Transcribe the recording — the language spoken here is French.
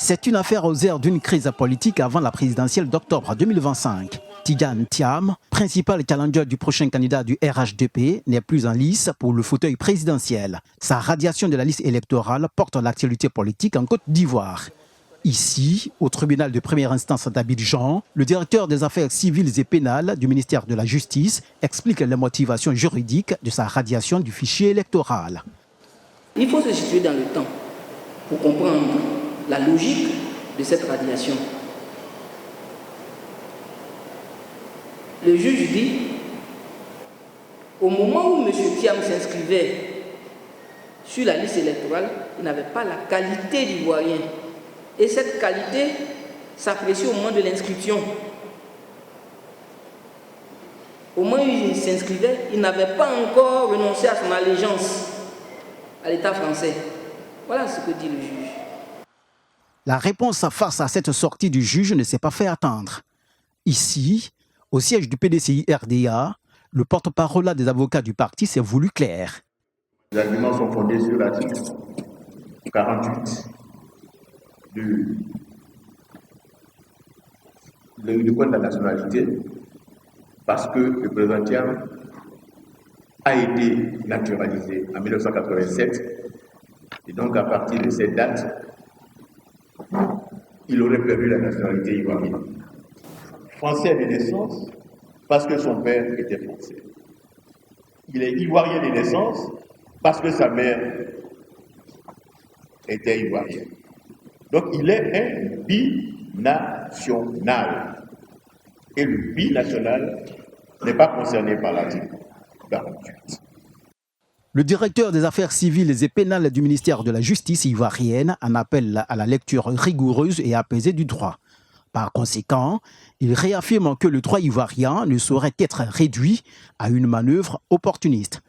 C'est une affaire aux airs d'une crise politique avant la présidentielle d'octobre 2025. Tidjane Thiam, principal challenger du prochain candidat du RHDP, n'est plus en lice pour le fauteuil présidentiel. Sa radiation de la liste électorale porte l'actualité politique en Côte d'Ivoire. Ici, au tribunal de première instance d'Abidjan, le directeur des affaires civiles et pénales du ministère de la Justice explique les motivations juridiques de sa radiation du fichier électoral. Il faut se situer dans le temps pour comprendre la logique de cette radiation. Le juge dit, au moment où M. Thiam s'inscrivait sur la liste électorale, il n'avait pas la qualité d'Ivoirien. Et cette qualité s'apprécie au moment de l'inscription. Au moment où il s'inscrivait, il n'avait pas encore renoncé à son allégeance à l'État français. Voilà ce que dit le juge. La réponse face à cette sortie du juge ne s'est pas fait attendre. Ici, au siège du PDCI-RDA, le porte-parole des avocats du parti s'est voulu clair. Les arguments sont fondés sur l'article 48 du Code de la nationalité, parce que le président Thiam a été naturalisé en 1987, et donc à partir de cette date, il aurait perdu la nationalité ivoirienne. Français de naissance, parce que son père était français. Il est ivoirien de naissance, parce que sa mère était ivoirienne. Donc il est un binational. Et le binational n'est pas concerné par l'article 48. Le directeur des affaires civiles et pénales du ministère de la Justice ivoirienne en appelle à la lecture rigoureuse et apaisée du droit. Par conséquent, il réaffirme que le droit ivoirien ne saurait être réduit à une manœuvre opportuniste.